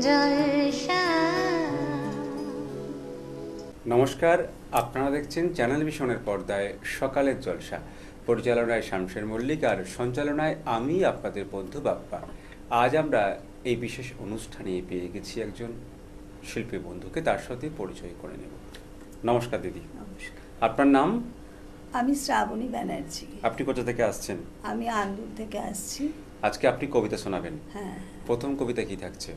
জলসা। নমস্কার, আপনারা দেখছেন চ্যানেল ভিশনের পর্দায় সকালের জলসা। পরিচালনায় শামশের মল্লিক আর সঞ্চালনায় আমি আপনাদের বন্ধু বাপ্পা। আজ আমরা এই বিশেষ অনুষ্ঠানে পেয়ে গেছি একজন শিল্পী বন্ধুকে, তার সাথে পরিচয় করে নেব। নমস্কার দিদি। নমস্কার। আপনার নাম? আমি শ্রাবণী ব্যানার্জি। আপনি কোথা থেকে আসছেন? আমি আন্দুল থেকে আসছি। আজকে আপনি কবিতা শোনাবেন। হ্যাঁ, প্রথম কবিতা কি থাকছে?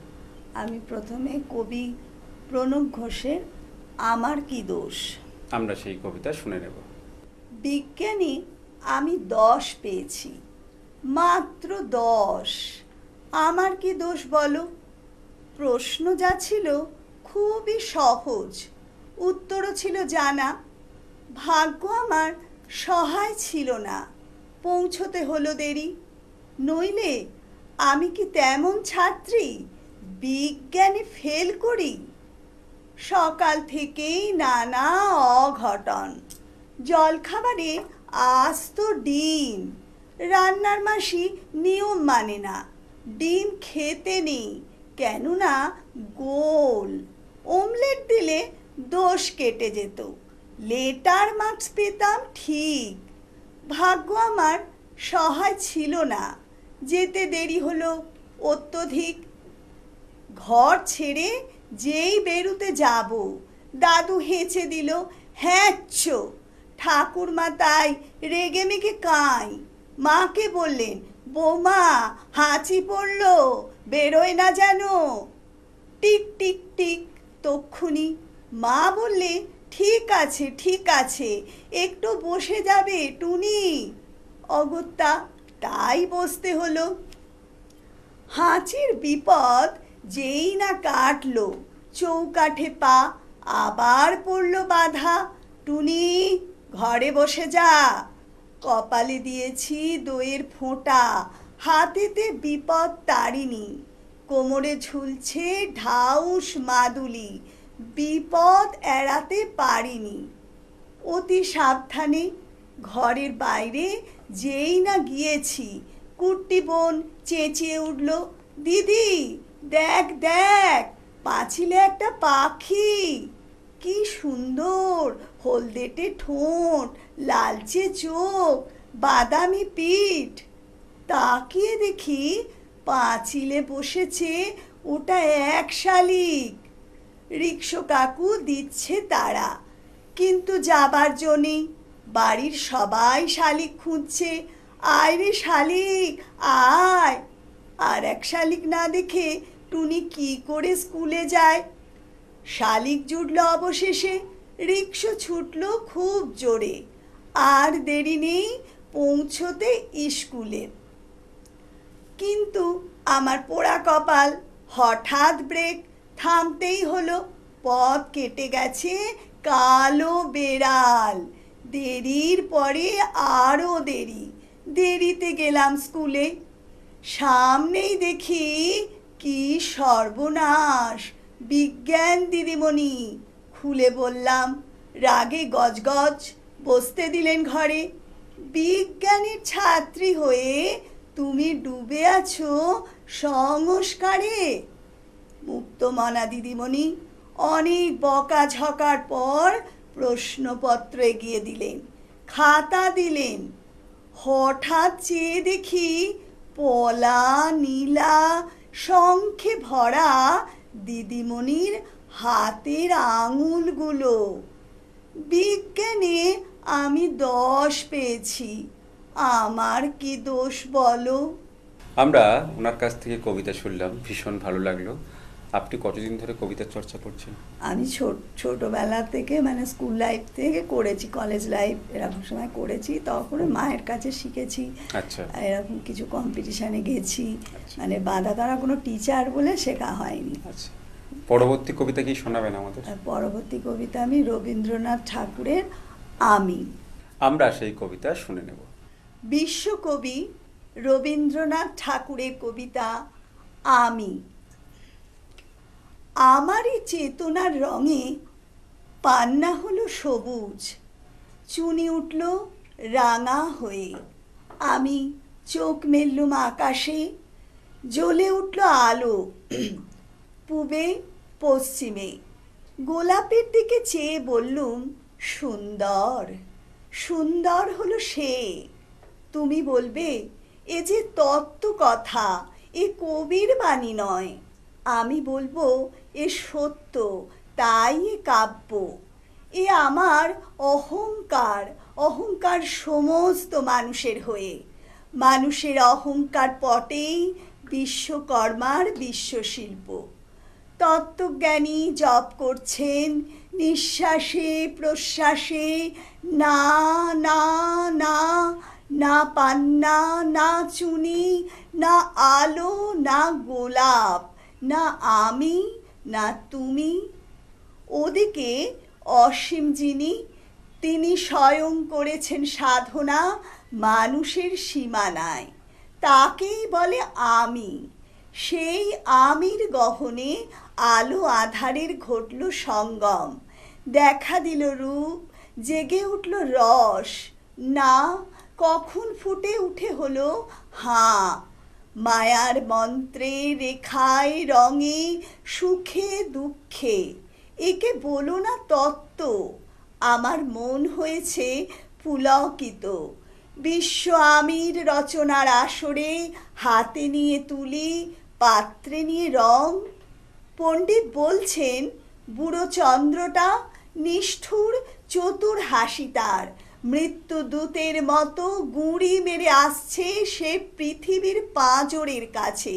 আমি প্রথমে কবি প্রণব ঘোষের আমার কি দোষ। আমরা সেই কবিতা শুনে নেব। বিজ্ঞানী আমি 10 পেয়েছি, মাত্র 10। আমার কি দোষ বলো? প্রশ্ন যা ছিল খুবই সহজ, উত্তরও ছিল জানা। ভাগ্য আমার সহায় ছিল না, পৌঁছতে হলো দেরি। নইলে আমি কি তেমন ছাত্রী বিজ্ঞানে ফেল করি? সকাল থেকেই নানা অঘটন, জলখাবারে আস্ত ডিম, রান্নার মাসি নিয়ম মানে না, ডিম খেতে নেই কেননা গোল। অমলেট দিলে দোষ কেটে যেত, লেটার মার্কস পেতাম ঠিক। ভাগ্য আমার সহায় ছিল না, যেতে দেরি হলো অত্যধিক। ঘর ছেড়ে যেই বেরুতে যাব, দাদু হেঁচে দিল হ্যাঁচ্ছ। ঠাকুরমা তাই রেগে মেগে কাঁই। মাকে বললেন, বৌমা হাঁচি পড়ল, বেরোয় না যেন। টিক টিক টিক, তক্ষুনি মা বললে, ঠিক আছে ঠিক আছে, একটু বসে যাবে টুনি। অগত্যা তাই বসতে হলো। হাঁচির বিপদ যেই না কাটলো, চৌকাঠে পা আবার পড়ল বাধা। টুনি ঘরে বসে যা। কপালে দিয়েছি দইয়ের ফোঁটা, হাতেতে বিপদ তারিনি। কোমরে ঝুলছে ঢাউস মাদুলি, বিপদ এড়াতে পারিনি। অতি সাবধানে ঘরের বাইরে যেই না গিয়েছি, কুট্টি বোন চেঁচিয়ে উঠল, দিদি দেখ দেখ, পাঁচিলে একটা পাখি, কি সুন্দর, হলদেটে ঠোঁট, লালচে চোখ, বাদামি পিঠ। তাকিয়ে দেখি পাঁচিলে বসেছে ওটা এক শালিক। রিকশো কাকু দিচ্ছে তারা, কিন্তু যাবার জন্যে বাড়ির সবাই শালিক খুঁজছে। আয় রে শালিক আয়। আর এক শালিক না দেখে টুনি কি করে স্কুলে যায়? শালিক জুটল অবশেষে, রিকশো ছুটল খুব জোরে। আর দেরি নেই পৌঁছতে স্কুলে। কিন্তু আমার পোড়া কপাল, হঠাৎ ব্রেক, থামতেই হলো। পথ কেটে গেছে কালো বেড়াল। দেরির পরে আরও দেরি, দেরিতে গেলাম স্কুলে। সামনেই দেখি কি সর্বনাশ, বিজ্ঞান দিদিমণি। খুলে বললাম, রাগে গজগজ, বসতে দিলেন ঘরে। বিজ্ঞানের ছাত্রী হয়ে তুমি ডুবে আছো সংস্কারে। মুক্তমনা দিদিমণি অনেক বকাঝকার পর প্রশ্নপত্র এগিয়ে দিলেন, খাতা দিলেন। হঠাৎ চেয়ে দেখি পলা নীলা শঙ্খে ভরা দিদিমণির হাতের আঙুলগুলো। বিজ্ঞানে আমি 10 পেয়েছি, আমার কি দোষ বলো? আমরা ওনার কাছ থেকে কবিতা শুনলাম, ভীষণ ভালো লাগলো। আপনি কতদিন ধরে কবিতার চর্চা করছেন? আমি ছোটবেলা থেকে মানে স্কুল লাইফ থেকে করেছি, কলেজ লাইফ এরকম সময় করেছি, তখন মায়ের কাছে শিখেছি। আচ্ছা। এরকম কিছু কম্পিটিশানে গেছি, মানে বাঁধা ধরা কোনো টিচার বলে শেখা হয়নি। আচ্ছা, পরবর্তী কবিতা কি শোনাবেন আমাদের? পরবর্তী কবিতা আমি রবীন্দ্রনাথ ঠাকুরের আমি। আমরা সেই কবিতা শুনে নেব। বিশ্বকবি রবীন্দ্রনাথ ঠাকুরের কবিতা আমি। আমারই চেতনার রঙে পান্না হলো সবুজ, চুনি উঠল রাঙা হয়ে। আমি চোখ মেললুম আকাশে, জ্বলে উঠল আলো। পূবে পশ্চিমে। গোলাপের দিকে চেয়ে বললুম, সুন্দর। সুন্দর হলো সে। তুমি বলবে, এ যে তত্ত্ব কথা, এ কবির বাণী নয়। আমি বলবো, এ সত্য, তাই এ কাব্য। এ আমার অহংকার, অহংকার সমস্ত মানুষের হয়ে। মানুষের অহংকার পটেই বিশ্বকর্মার বিশ্বশিল্প। তত্ত্বজ্ঞানী জপ করছেন নিঃশ্বাসে প্রশ্বাসে, না না না, না পান্না, না চুনি, না আলো, না গোলাপ, না আমি, না তুমি। ওদিকে অসীম যিনি, তিনি স্বয়ং করেছেন সাধনা মানুষের সীমানায়, তাকেই বলে আমি। সেই আমির গহনে আলো আধারের ঘটল সঙ্গম, দেখা দিল রূপ, জেগে উঠল রস। না, কখন ফুটে উঠে হলো হাঁ। মায়ার মন্ত্রে, রেখায়, রঙে, সুখে দুঃখে, একে বলো না তত্ত্ব। আমার মন হয়েছে পুলকিত। বিশ্ব আমির রচনার আসরে হাতে নিয়ে তুলি, পাত্রে নিয়ে রং। পণ্ডিত বলছেন, বুড়ো চন্দ্রটা নিষ্ঠুর, চতুর হাসি তার, মৃত্যুদূতের মতো গুঁড়ি মেরে আসছে সে পৃথিবীর পাঁজরের কাছে।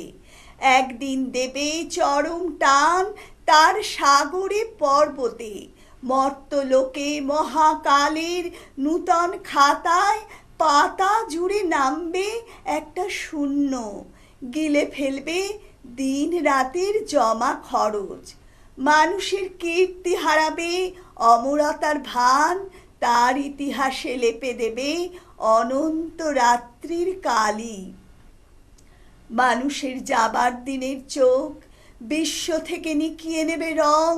একদিন দেবে চরম টান তার সাগরে পর্বতে। মর্তলোকে মহাকালের নূতন খাতায় পাতা জুড়ে নামবে একটা শূন্য, গিলে ফেলবে দিন রাতের জমা খরচ। মানুষের কীর্তি হারাবে অমরতার ভান, তার ইতিহাসে লেপে দেবে অনন্ত রাত্রির কালি। মানুষের যাবার দিনের চোখ বিশ্ব থেকে নিকিয়ে নেবে রং,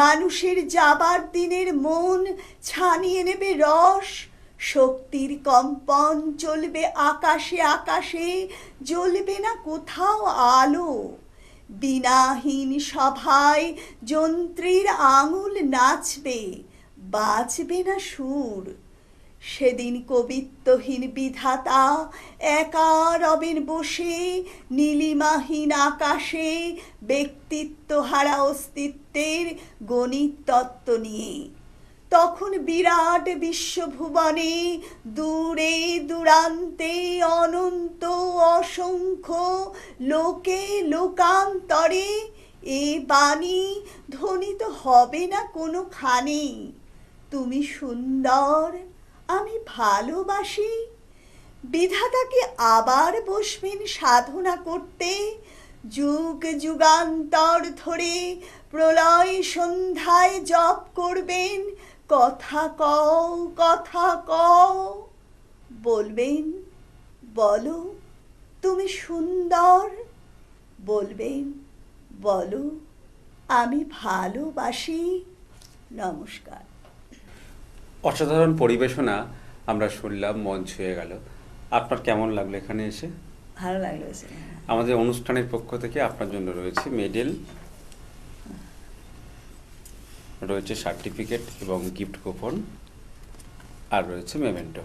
মানুষের যাবার দিনের মন ছানিয়ে নেবে রস। শক্তির কম্পন চলবে আকাশে আকাশে, জ্বলবে না কোথাও আলো। বিনাহীন সভায় যন্ত্রীর আঙুল নাচবে, বাজবে না সুর। সেদিন কবিত্বহীন বিধাতা একা রবেন বসে নীলিমাহীন আকাশে, ব্যক্তিত্ব হারা অস্তিত্বের গণিত তত্ত্ব নিয়ে। তখন বিরাট বিশ্বভুবনে দূরে দূরান্তে অনন্ত অসংখ্য লোকে লোকান্তরে এ বাণী ধ্বনিত হবে না কোনোখানে, তুমি সুন্দর, আমি ভালোবাসি। বিধাতাকে আবার বসবেন সাধনা করতে, যুগ যুগান্তর ধরে প্রলয় সন্ধ্যায় জপ করবেন, কথা কও, কথা কও। বলবেন, বলো তুমি সুন্দর। বলবেন, বলো আমি ভালোবাসি। নমস্কার। অসাধারণ পরিবেশনা আমরা শুনলাম, মন ছুঁয়ে গেল। আপনার কেমন লাগলো এখানে এসে? ভালো লাগলো। আমাদের অনুষ্ঠানের পক্ষ থেকে আপনার জন্য রয়েছে মেডেল, রয়েছে সার্টিফিকেট এবং গিফট কুপন, আর রয়েছে মেমেন্টো।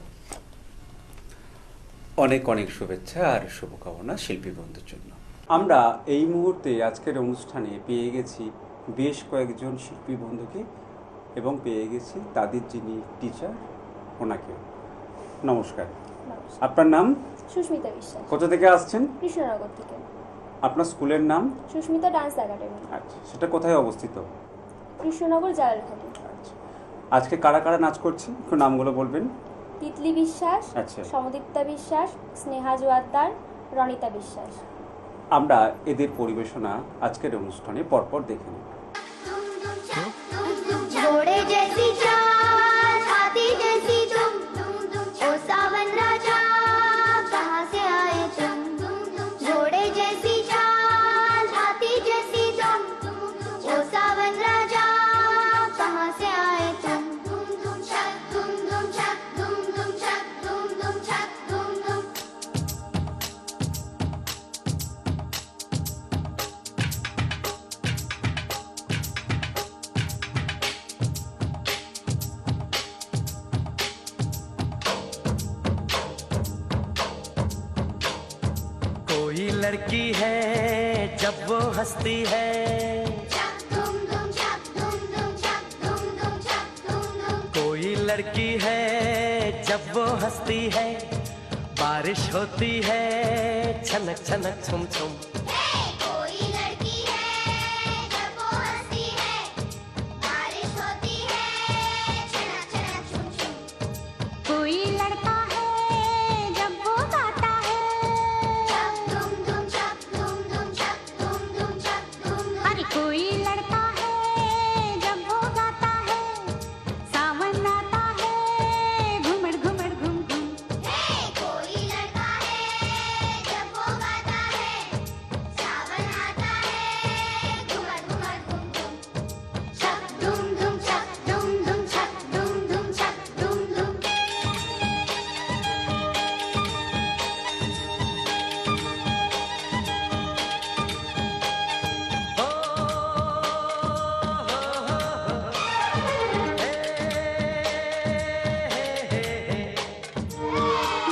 অনেক অনেক শুভেচ্ছা আর শুভকামনা শিল্পী বন্ধুর জন্য। আমরা এই মুহূর্তে আজকের অনুষ্ঠানে পেয়ে গেছি বেশ কয়েকজন শিল্পী বন্ধুকে এবং পেয়ে গেছি তাদের যিনি টিচার, ওনাকে। নমস্কার। আপনার নাম? সুস্মিতা বিশ্বাস। কোথা থেকে আসছেন? কৃষ্ণনগর থেকে। আপনার স্কুলের নাম? Susmita dance academy. আচ্ছা, সেটা কোথায় অবস্থিত? কৃষ্ণনগর জালালখাটি। আচ্ছা, আজকে কারা কারা নাচ করছে একটু নামগুলো বলবেন? তিতলি বিশ্বাস, আচ্ছা, সমদীপ্তা বিশ্বাস, স্নেহা জোয়ারদার, রনিতা বিশ্বাস। আমরা এদের পরিবেশনা আজকের অনুষ্ঠানে পরপর দেখে নিই। घोड़े जैसी चाल, हाथी जैसी तुम, ओ सावन राजा कहाँ से आए तुम? घोड़े जैसी चाल, हाथी जैसी तुम, ओ सावन राजा कहाँ से आए तुम? धूम धूम छक, धूम धूम छक, धूम धूम छक, धूम धूम छक, धूम धूम। कोई लड़की है जब वो हंसती है, कोई लड़की है जब वो हंसती है, बारिश होती है छनक छनक छुम छुम। कोई लड़की है जब वो हंसती है, बारिश होती है छनक छनक छुम छुम। कोई लड़का है जब वो गाता है, अरे कोई लड़का है जब वो गाता है, सावन आता है घुमड़ घुमड़ घुम घुम। कोई लड़का है जब वो गाता है, सावन आता है घुमड़ घुमड़ घुम घुम। छक धुम धुम छक धुम धुम छक धुम धुम छक धुम धुम।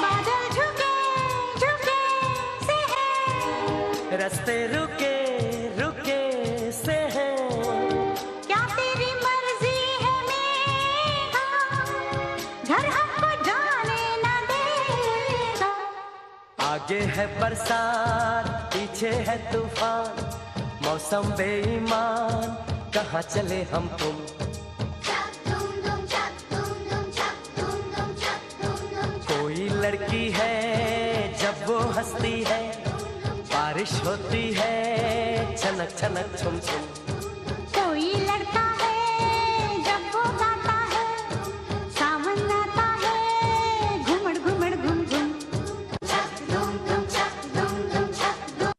बादल झुके झुके से है, रास्ते रुके रुके से हैं, क्या तेरी मर्जी है मेघा, घर हमको जाने न देगा। आगे है बरसात पीछे है तूफान, मौसम बेईमान कहाँ चले हम तुम। छक धुम धुम छक धुम धुम छक धुम धुम छक धुम धुम। कोई लड़की है जब वो हंसती है, बारिश होती है छनक छनक छुम छुम। कोई लड़का है जब वो गाता है, सावन आता है घुमड़ घुमड़ घुम घुम। छक धुम धुम छक धुम धुम छक धुम।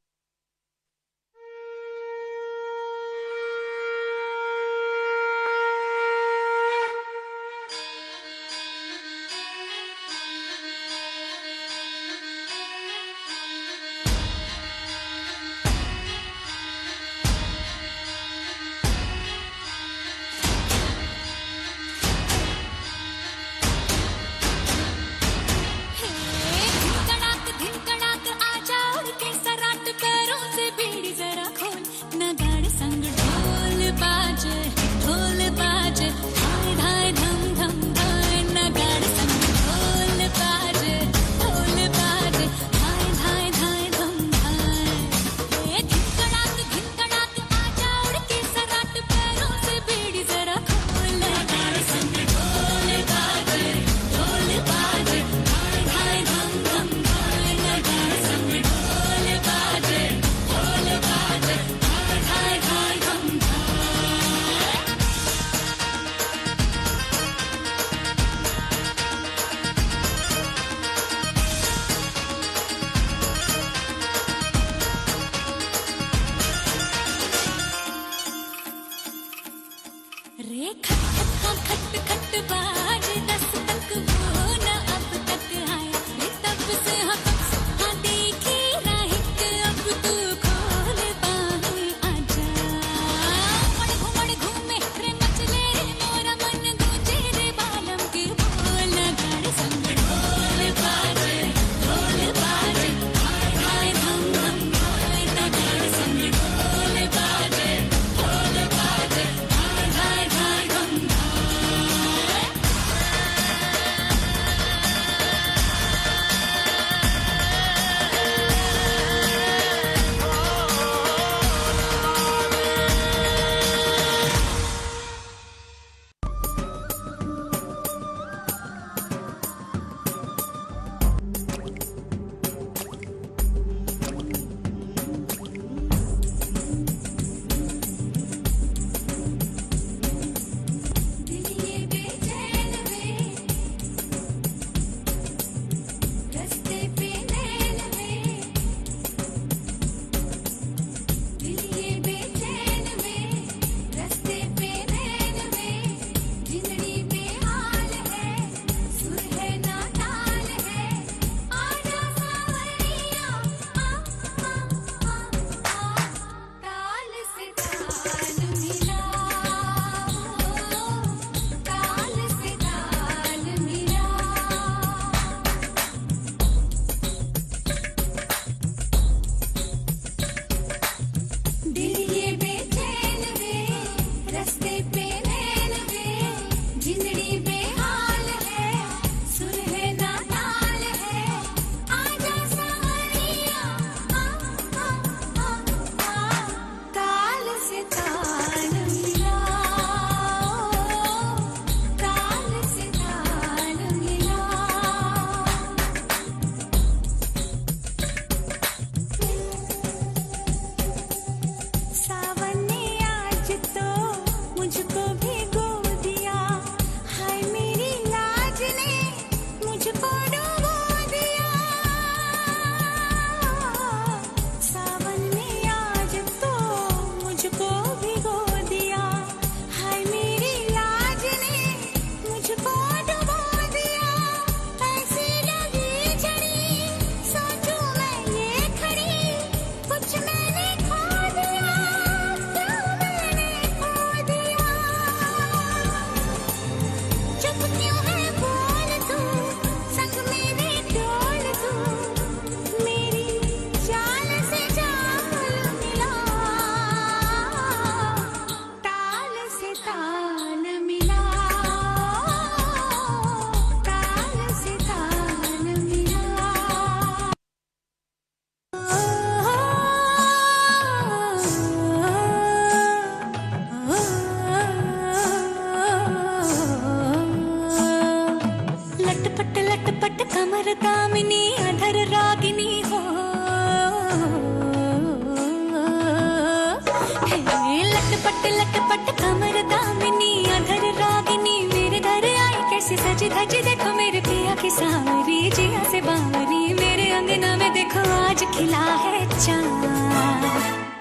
खिला है चांद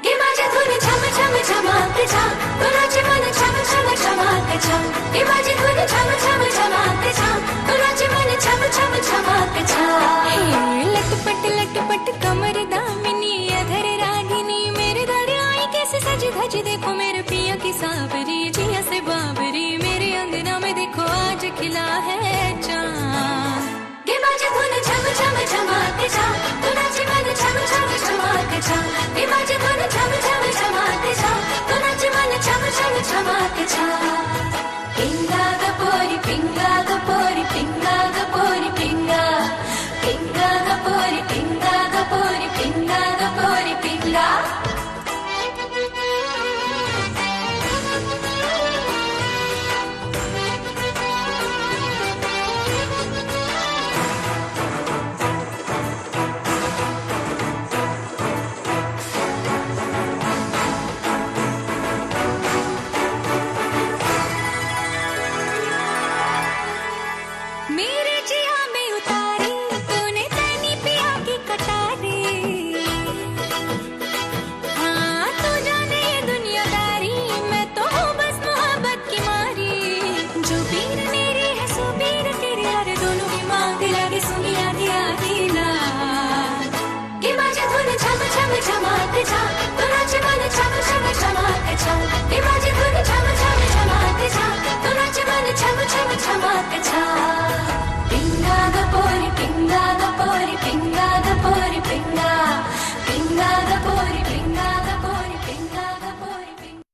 ये माझी धुन छम छम छमाके छा कोणाचे मन छम छम छमाके छा ये माझी धुन छम छम छमाके छा कोणाचे मन छम छम छमाके छा लटपट कमर दामिनी अधर रागिनी मेरे दरियाई कैसे सज धज देखो मेरे पिया की सावरी जिया से बाबरी मेरे अंगना में देखो आज खिला है चांद ये माझी धुन छम छम छमाके छा कोणाचे मन छम छम छमाके छा ये माझी धुन छम छम छमाके छा कोणाचे मन छम छम छमाके छा पिंगा ग पोरी पिंगा ग पोरी पिंगा ग पोरी पिंगा पिंगा ग पोरी पिंगा ग पोरी पिंगा ग पोरी पिंगा मेरे जिया में उतारी तूने तैनी पिया की कटारी हाँ तू जाने ये दुनियादारी मैं तो हूँ बस मोहब्बत की मारी जो पीर मेरी है सो पीर तेरे यार दोनों की मांग लगे सुनी आधी आधी ला ये माझी धुन छम छम छमाके छा कोणाचे मन छम छम छमाके छा ये माझी धुन छम छम छमाके छा कोणाचे मन छम छम छमाके छा पिंगा ग पोरी पिंगा ग पोरी पिंगा ग पोरी पिंगा पिंगा ग पोरी पिंगा ग पोरी पिंगा ग पोरी पिंगा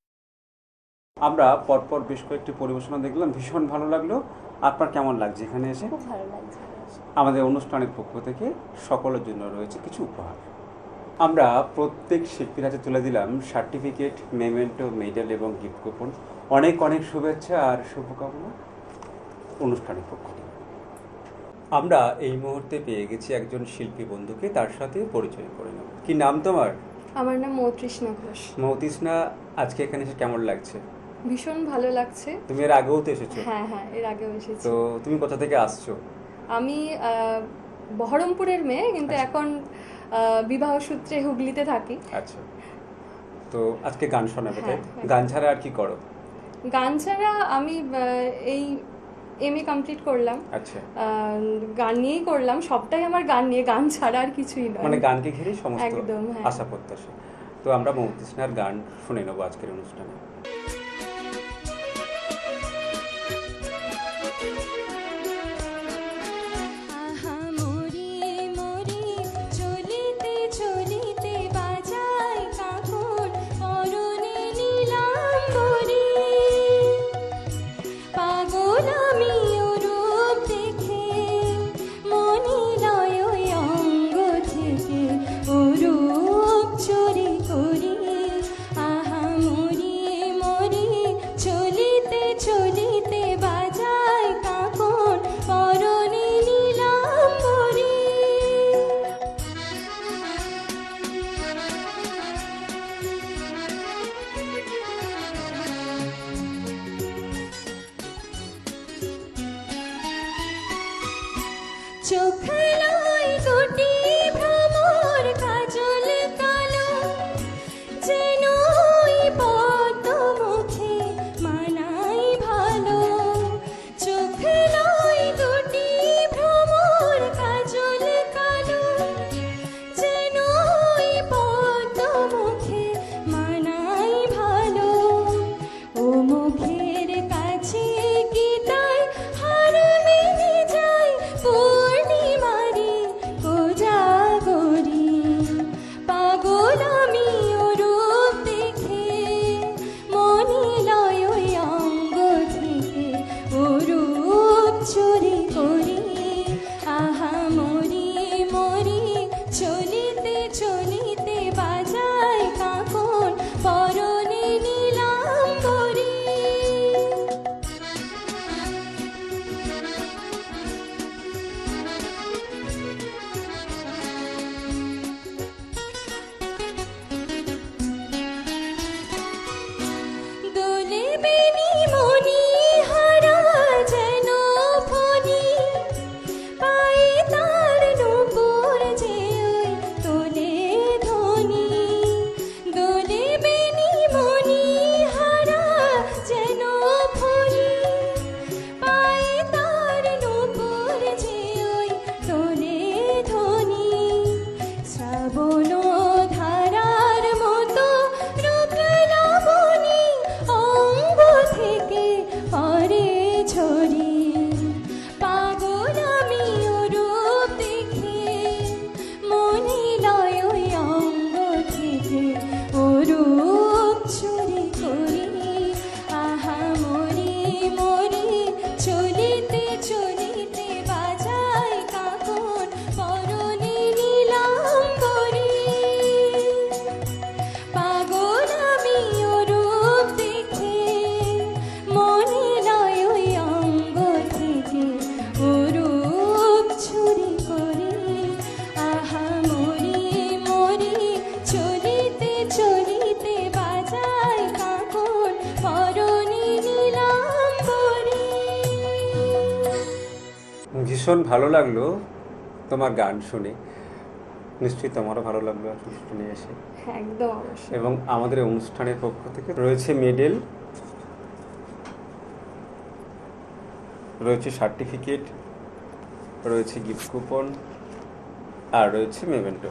আমরা পরপর বেশ কয়েকটি পরিবেশনা দেখলাম, ভীষণ ভালো লাগলো। আপনার কেমন লাগছে এখানে এসে? খুব ভালো লাগছে। আমাদের অনুষ্ঠানের পক্ষ থেকে সকলের জন্য রয়েছে কিছু উপহার। আমরা প্রত্যেক শিল্পীর হাতে তুলে দিলাম সার্টিফিকেট, মেমেন্টো, মেডেল এবং গিফট কুপন। অনেক অনেক শুভেচ্ছা আর শুভকামনা অনুষ্ঠানের পক্ষ থেকে। আমরা এই মুহূর্তে পেয়ে গেছি একজন শিল্পী বন্ধুকে, তার সাথে পরিচয় করে নেব। কি নাম তোমার? আমার নাম মৌতৃষ্ণা ঘোষ। মৌতৃষ্ণা, আজকে এখানে এসে কেমন লাগছে? ভীষণ ভালো লাগছে। তুমি এর আগেও তো এসেছো? হ্যাঁ হ্যাঁ, এর আগেও এসেছি। তো তুমি কোথা থেকে আসছো? আমি বহরমপুরের মেয়ে, কিন্তু আচ্ছা। এখন বিবাহ সূত্রে হুগলিতে থাকি। আচ্ছা, তো আজকে গান শোনাবে, তাই? হ্যাঁ। গান ছাড়া আর কি করো? গান ছাড়া আমি এই এমএ কমপ্লিট করলাম। আচ্ছা, গান নিয়েই করলাম, সবটাই আমার গান নিয়ে, গান ছাড়া আর কিছুই নয়। মানে গানকে ঘিরেই সমস্ত একদম, হ্যাঁ। আশা প্রত্যাশা। তো আমরা মৌতৃষ্ণার গান শুনে নেবো আজকের অনুষ্ঠানে। কাছে কি তাই হার মেনে যায় পূর্ণিমারি ভীষণ ভালো লাগলো তোমার গান শুনে, নিশ্চয়ই তোমারও ভালো লাগলো শুনে এসে। একদম অবশ্যই। এবং আমাদের এই অনুষ্ঠানের পক্ষ থেকে রয়েছে মেডেল, রয়েছে সার্টিফিকেট, রয়েছে গিফট কুপন, আর রয়েছে মেমেন্টো।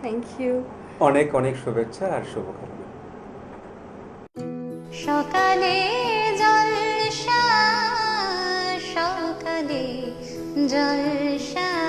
Thank you. অনেক অনেক শুভেচ্ছা আর শুভকামনা। সকালে জলসা, সকালে জলসা।